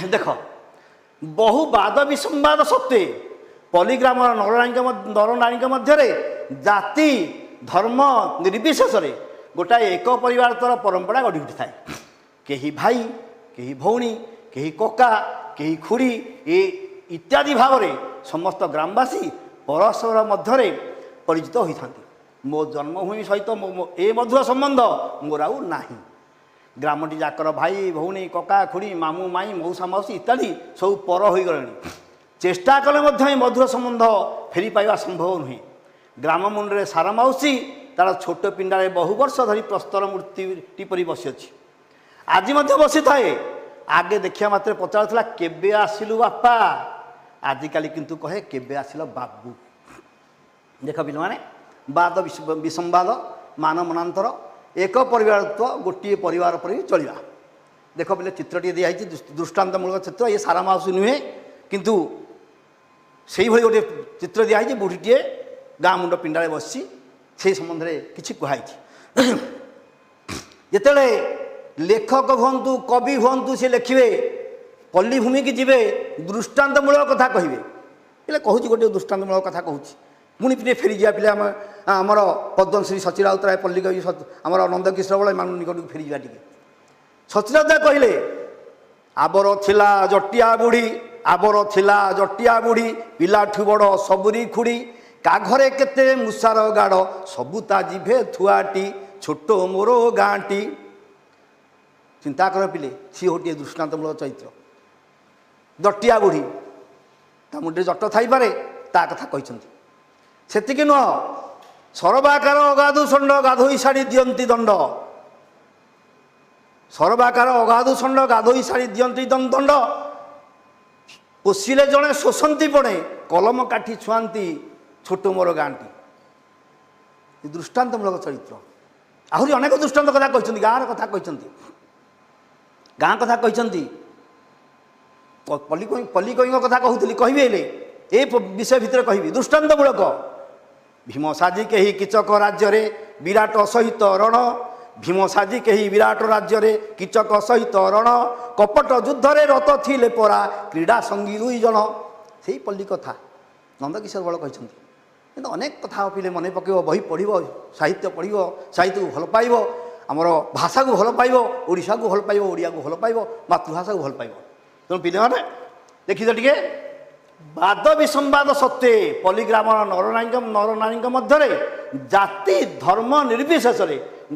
देख बहु वाद विसंवाद सत्वे पल्लीग्राम नरनारी मध्य जाति धर्म निर्विशेष गोटाए एक परिवार तर परंपरा गढ़ी उठी थाए। कहीं भाई कहीं भौणी कहीं कका कहीं खुड़ी ए इत्यादि भाव में समस्त ग्रामवासी परस्पर मध्य परिचित होता। मो जन्मभूमि सहित ए मधुर संबंध मोर आउ नाही। ग्रामटी जाकर भाई भौणी कका खुड़ी मामू माई मौसा मौसी इत्यादि सब पर हो गले। चेष्टा कले मधुर संबंध फेरी पाइबा संभव नुहे। ग्राम मुंडे सारा मौसी तार छोट पिंडारे बहु वर्ष धरी प्रस्तर मूर्ति परी बसी अच्छी आज बसी थाए। आगे देखा मात्र पचार केबे आसिलु बापा आजिकाली किंतु कहे केबे आसिल बाबू। देख पिला माने वाद विसंवाद मान मनांतर एक परिवार तो गोटे परिवार पर चलवा। देख पे चित्रटी दिखाई दृष्टांतमूलक चित्र ये सारा माउसी नुहे किंतु से भाई गोटे चित्र दिखाई बुढ़ीटे गाँ मुंड पिंडारे बसी से संबंध में किसी कहुई। जिते लेखक हूँ कवि हूँ सी लिखे पल्लीभूमि की जीवे दृष्टांतमूलक कथा कहे कहूँ गोटे दृष्टांतमूलक कथा कहूँ पुणी पे फेरी जा पे आमर पद्मश्री सचिराउतराय पल्ली कवि आमर नंदकिशोर बल मान निकट को फेरी जा टे सचिराउतराय कहले आबर थिला जटिया बुढ़ी आबर थिला जटिया बुढ़ी पिलाठू बड़ सबुरी खुड़ी काघरे केते मुसार गाड़ सबुता जिभे थुआटी छोट मोर गाँटी। चिंता कर पिले सी गोटे दृष्टांतमूलक चरित्र। जटिया बुढ़ी ता मुंडे जट थाईपे ता कथा कहते सेतिक नुह सरबाकार अगाधु षंड गाधोई साड़ी दियंती दंड सरबाकार अगाधु षंड गाधोई साड़ी दियंती दंड पोषिले जड़े शोषंती पड़े कलम काठी छुआंती छोट मोर गाँटी। दृष्टांतमूलक चरित्र आहरी अनेक दृष्टांत कथा कहते गाँव कथा कहते गाँ कथा कहते पल्ली कवि कथा कहूली कहे ए विषय भितर कहि दृष्टांतमूलक भीम साजी कही किचक राज्य विराट सहित रण भीम साजी कही विराट राज्य किचक सहित रण कपट युद्ध रत थिले परा क्रीड़ा संगी दुई जन से पल्ली कथा नंदकिशोर बल कहते अनेक कथा पिले मन पकेब बही पढ़ो साहित्य पढ़ो साहित्य को भल पाइब आमर भाषा को भल पाइब ओडिशा को भल पाइब ओडिया को भल पाइब मातृभाषा को भल पाइब। तेणु पिले मैंने देखी टे वाद विसंवाद सत्वे पल्लीग्राम नरनारी मध्य जाति धर्म निर्विशेष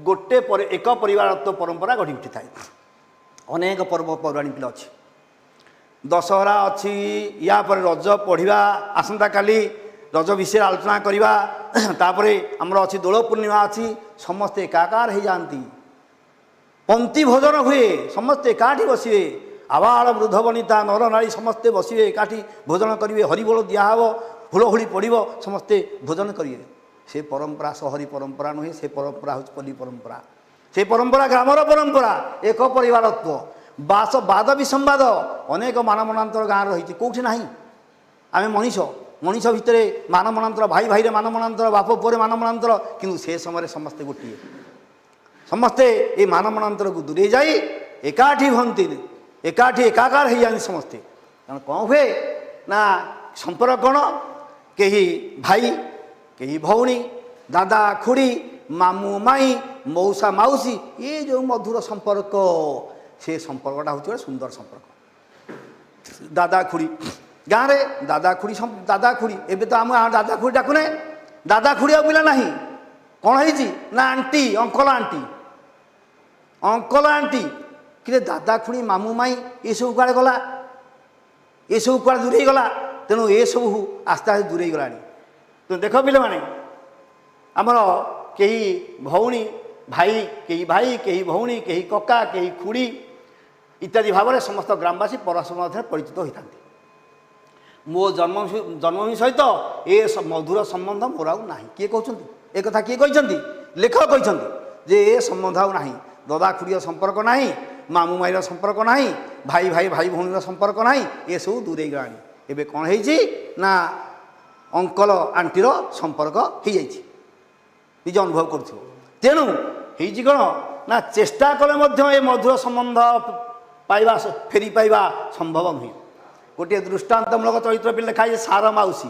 गोटे एक परिवार तो परंपरा गढ़ी उठी थाए। अनेक पर्वपर्वाणी पिला अच्छी दशहरा अच्छी या पर रज पढ़ा आसंता काली रज विषय आलोचना करवा तापर आमर अच्छी दोल पूर्णिमा अच्छी समस्ते एकाकार हो जाती पंक्ति भोजन हुए समस्ते एकाठी बसवे आबाल वृद्ध वनिता नर नारी समस्ते बसवे एकाठी भोजन करेंगे हरिबोल दिहब हुलहुली पड़ो समस्ते भोजन करेंगे से परंपरा सहरी परंपरा नुहे से परंपरा हूँ पल्ली परंपरा से परंपरा ग्रामर परंपरा एक परिवारत्व बास वाद विसंवाद अनेक मानमनांतर गाँव रही कौटी ना आम मनीष मनीष भितर मानमनांतर भाई भाई मानमनांतर बाप पुओ मानमनांतर किंतु से समय समस्ते गोटे समस्ते ये मानमनांतर को दूरे जाई एकाठी हंती एकाठी एकाकार हो जाती समस्ते कारण कौन हुए ना संपर्क कौन कहीं भाई कहीं भौणी दादा खुड़ी मामू माई मौसा माउसी ये जो मधुर संपर्क से संपर्कटा हूँ सुंदर संपर्क। दादा खुड़ी गाँव में दादा खुड़ी एवं तो आम दादा खुड़ी डाकुने दादा खुड़ी आ पिला ना कौन है ना आंटी अंकल आंटी कि दादा खुड़ी मामू माई ये सब कुआड़े गला ये सब कुआड़े दूरे गला तेणु ये सब आस्ते आस्ते दूरे गला। तो देख पिले माने आमर कहीं भौणी भाई कहीं भौणी कहीं कका कहीं खुड़ी इत्यादि भाव में समस्त ग्रामवासी परस्पर मध्य परिचित होता। मो जन्मभूमि सहित ए मधुर संबंध मोर आउ ना किए कहते एक कथा किए कहते लेखक कहते जे ए संबंध आउ ना दादा खुड़ी संपर्क ना मामू माईर संपर्क ना भाई भाई भाई भौणी संपर्क ना ये सब दूरे गलानी एवं कौन है अंकल आंटीर संपर्क हो जाए निज अनुभव कर तेणु कौन ना चेष्टा कले ए मधुर संबंध पाइबा फेरी पाइबा संभव नुहे। गोटे दृष्टांतमूलक चरित्र भी लिखाई सार माउसी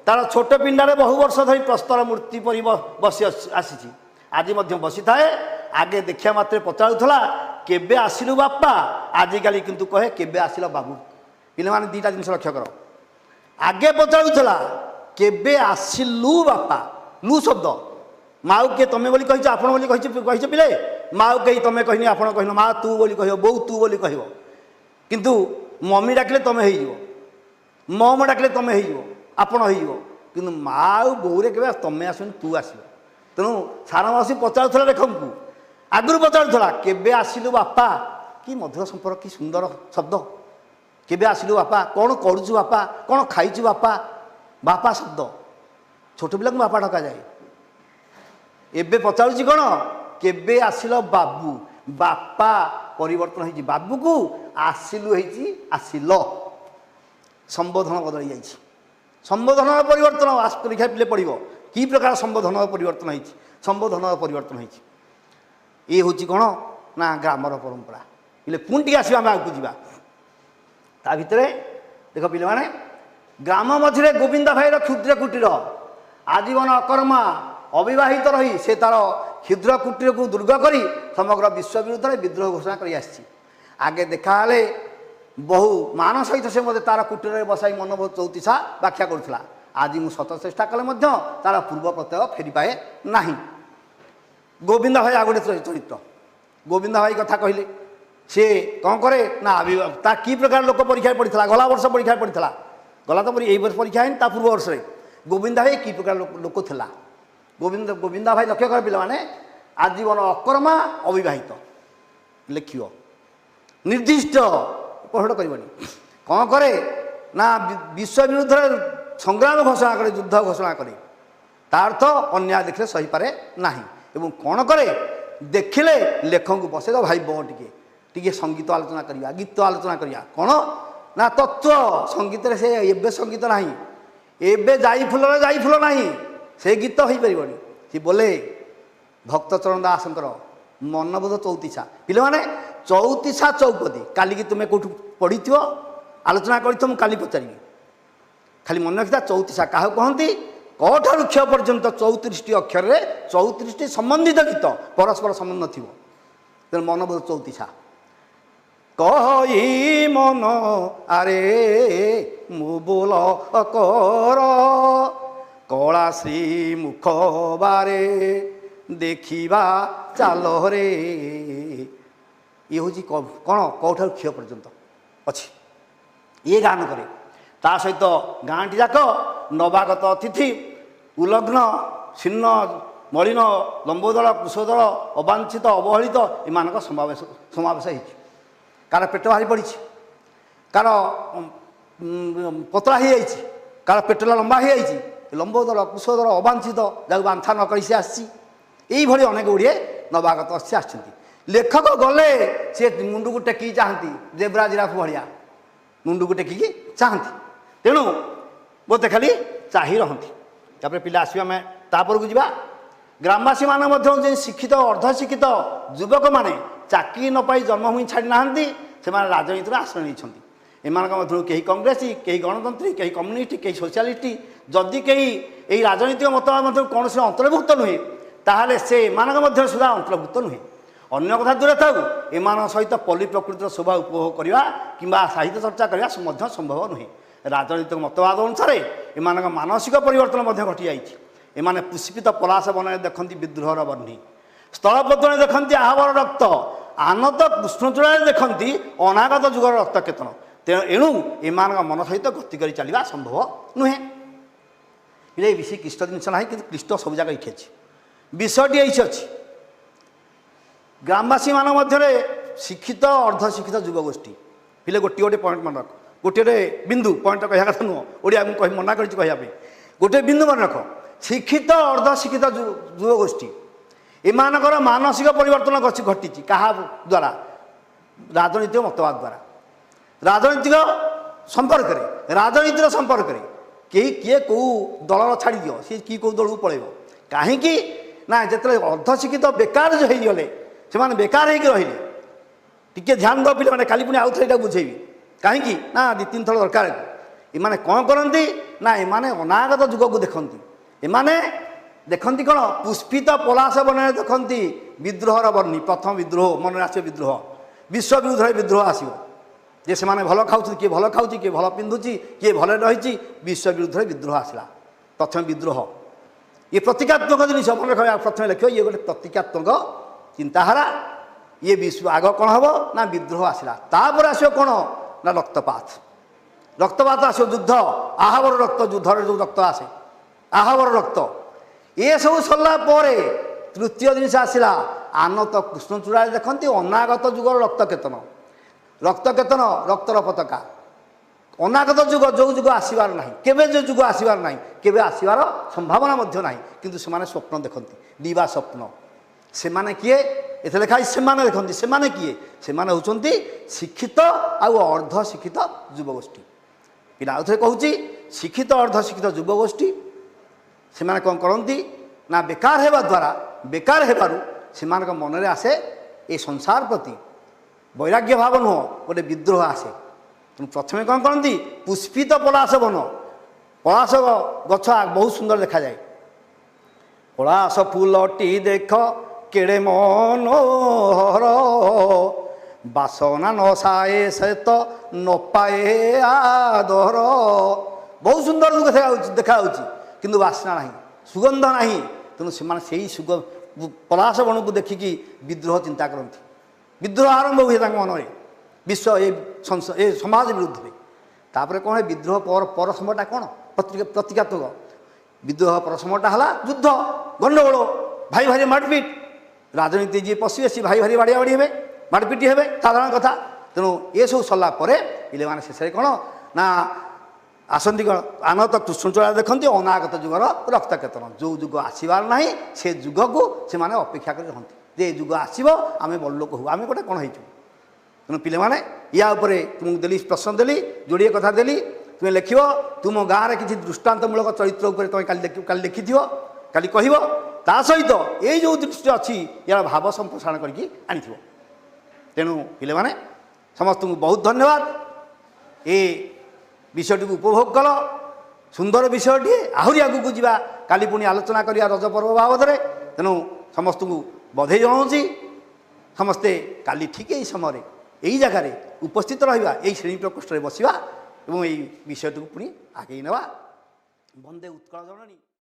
तार छोट पिंडारे बहु वर्ष धरी प्रस्तर मूर्ति पर बसी आसी आज बसी थाए आगे देखा मात्र पचारूला केबे आसिलु बापा आजिकल किंतु कहे केबे आसिल बाबू पे दीटा जिन लक्ष्य कर आगे पचारूला केबे आसिलु बापा लु शब्द माँ किए तुम्हें बोली कही आपण बोली कही पिले माँ कही तुम्हें कहनी आप कहन माँ तू बोली कह बो तू बोली कह किंतु मम्मी डाकिले तुम्हें हो मम डाकिले तुम्हें हो आपण हो कि माँ बोरे के तुम्हें आसनी तू आस तेणु सारा मासी पचारूला लेखक को आगु पचारूला केबे आसिलु बापा कि मधुर संपर्क कि सुंदर शब्द केबे आसिलु बापा कौन करुचु बापा कौन खाइचु बापा बापा शब्द छोट पिला बापा डका जाए एबे पचारूची कौन केबे आसिल बाबू बापा परिवर्तन होती बाबू को आसिलु आसिल संबोधन बदल जाइए संबोधन परिवर्तन परीक्षा पिले पड़ो कि प्रकार संबोधन परिवर्तन होती संबोधन परिवर्तन होती ये हूँ कौन ना ग्रामर परंपरा पिले पुणी टी आसवा आम आगे जावा ता भितर देख पिले माने ग्राम मझे गोविंदा भाईर क्षुद्र कुटीर आजीवन अकर्मा अविवाहित रही से तार क्षुद्र कुटीर को दुर्ग करी समग्र विश्व विरुद्ध में विद्रोह घोषणा कर आगे देखा बहु मान सहित से मत तार कुटीर बसाई मनोभ चौतीसा व्याख्या करुला आज मुझे शत चेष्टा कले तार पूर्व प्रत्यय फेरी पाए ना गोविंदा भाई आगे चरित्र गोविंदा भाई कथा कहले सी कौन करे ना ता कि प्रकार लोक परीक्षा पड़ा गला वर्ष परीक्षा पड़ा गला तो यही वर्ष परीक्षा है पूर्व वर्ष गोविंदा भाई कि प्रकार लोक थिला गोविंदा भाई लक्ष्य कर पे आजीवन अकर्मा अविवाहित लिख निर्दिष्ट पढ़ कर कौन करे ना विश्व विरुद्ध संग्राम घोषणा करे युद्ध घोषणा करे तार अर्थ अन्याय देखले सही पारे नाही एवं कौन करे देखिले लेखक को बसे भाई बह टी संगीत आलोचना करिया गीत आलोचना करिया कौन ना तत्व संगीत से एबे संगीत नाही एबे जाई फूल नाही से गीत हो पार सी बोले भक्त चरण दासंकर मनबोध चौतीसा पिले माने चौतीसा चौपदी काली की तुम्हें कौटू पढ़ी आलोचना कर काली पचारि खाली मन रखिता चौतीसा क्या कहती कठार क्ष पर्यंत 34 अक्षर 34 संबंधित गीत परस्पर संबंध थी तेनाली मनबोध चौतीसा कही मन आरे मु बोल कर कला श्री मुख बारे देखा चाल रे ये हूँ कौन कौठार क्ष पर्यंत अच्छी ये गान करे ता सहित गाँटी जाक नवागत अतिथि उलग्न छिन्न मलिन लंबोदर कुशोदर अवांछित अवहेलित एम समावेश हो कार पेट बाहरी पड़ी कार पतला हो कार पेटला लंबा हो लंबोदर कुशोदर अवांछित जहाँ बांछा न कर सी आई अनेक गुड़िए नवागत आस लेखक गले सी मुंड को टेक चाहती जेब्रा जिराफ भाया मुंड को टेकिकी चाहती तेणु बोते खाली चाही रहती पिला आसवा आम तापर को जा ग्रामवासी मान शिक्षित अर्धशिक्षित युवक मैंने चाकरी न पाई जन्मभूमि छाड़ी ना से राजनीति आश्रय नहीं एम कहीं कांग्रेसी कहीं गणतंत्री कहीं कम्युनिस्ट कहीं सोशलिस्ट जदि कहीं यही राजनीतिक मतवाद कौन से अंतर्भुक्त नुहे ताहले से मध्य सुधा अंतर्भुक्त नुहे अन्य कथा दूर था एम सहित पल्ली प्रकृतिर शोभा उपभोग करवा कि साहित्य चर्चा करवा संभव नुहे राजनीतिक मतवाद अनुसार एम मानसिक परिवर्तन घटी जाए पुष्पित पलाश बन देखती विद्रोहर बन्ही स्थलपद्म देखती आहावर रक्त आनत कृष्णचूड़ा देखती अनागत जुगर रक्त केतन तेणु एम मन सहित गति कर चलवा संभव नुहे ये बेसी क्लिष्ट जिनस ना कि क्लिष्ट सब जगह ये अच्छी विषयटी ये अच्छी ग्रामवासी मध्य शिक्षित अर्धशिक्षित युवगोष्ठी पिले गोटे गोटे पॉइंट मन रख गोटे बिंदु पॉइंट कह कथा नुह ओडिया कह मना कर गोटे बिंदु मन रख शिक्षित अर्धशिक्षित युवगोष्ठी एमानकर मानसिक परिवर्तन घटी क्या द्वारा राजनीतिक मतवाद द्वारा राजनीतिक संपर्क किए कौ दल छाड़ दियो सी कि कौ दल को पलैब कहीं ना जिते अर्धशिक्षित बेकार जो होगले से बेकार हो रही टिके ध्यान दो पिले काली पुणी आउ थे बुझेबी कहीं ना 2-3 थर दरकार एमाने कौन करती ना एमाने अनागत जुग को देखती एमाने देखती कौन पुष्पित पलाश वन देखती विद्रोहर बर्णी प्रथम विद्रोह मन आस विद्रोह विश्व विरुद्ध विद्रोह आसो जे से भल खाऊ किए भल खाऊ किए भल पिंधुची किए भल रही विश्व विरुद्ध विद्रोह आसला प्रथम विद्रोह ये प्रतीकात्मक जिन मन रखा प्रथम लिख ये गोटे प्रतीकात्मक चिंताधारा ये विश्व आग कौन हम ना विद्रोह आसला तापर आसो कौन ना रक्तपात आसो युद्ध आहावर रक्त युद्ध जो रक्त आसे आहावर रक्त ये सब सरला तृतीय जिन आसला आनत कृष्णचूड़ा देखते अनागत जुगर रक्त केतन रक्तर पताका अनागत जुग जो जुग आसबार ना केवे जो जुग आसबार ना केवे आसबार संभावना ना किंतु से स्वप्न देखती दिवा स्वप्न से माने किए ये लिखाई से देखते से किए से होती शिक्षित आउ अर्ध शिक्षित युवगोष्ठी पिला आउ थे कहूँ शिक्षित अर्ध शिक्षित युवगोष्ठी से कौन करती ना बेकार होगा द्वारा बेकार होबार से मन में आसे ये संसार प्रति वैराग्य भाव नुह गोटे विद्रोह आसे तेणु प्रथम कौन करती पुष्पित पलाश वन पलाश गछ बहुत सुंदर देखा जाए पलाश फूलटी देख केड़े मनोहर बासना न साए से तो न पाए आदर बहुत सुंदर देखा किंतु बासना ना सुगंध ना तेणु से पलाश वन को देखिकी विद्रोह चिंता करती विद्रोह आरंभ हुए मन में विश्व ये समाज विरुद्ध में तापर कौन है विद्रोह पर समयटा कौन प्रतीकात्मक विद्रोह पर समयटा है युद्ध गंडगोल भाई भाई मारपिट राजनीति जी पशे सी भाई भाई बाड़िया बाड़ी हे मारपिट हे साधारण कथा तेणु ये सब सरला पे पे शेष कौन ना आसती कौन आनत कृष्णचूड़ा देखते अनागत जुगर रक्त केतन जो जुग आसबार ना से जुग को से अपेक्षा कर जे जुग आसब आम बड़ लोक हूँ आम गोटे कौन हो तेणु पे या तुमको देली प्रश्न देली जोड़े कथा देली तुम्हें लिख तुम गाँव में किसी दृष्टांतमूलक चरित्र उपर तुम काली लिखि काली कह ता सहित ये जो दृष्टि अच्छी यार भाव संप्रसारण करके आनी तेणु पे समस्त को बहुत धन्यवाद ये विषयटी को उपभोग कल सुंदर विषयटी आहरी आगू जा काली पुणी आलोचना करिया रज पर्व बाबद तेणु समस्त को बधाई जनाऊँगी समस्ते काली ठीक यही समय यही जगार उपस्थित रहा यही श्रेणी प्रकोष्ठ में बसवा और यही विषयटी पुणी आगे नेवा वंदे उत्कल जननी।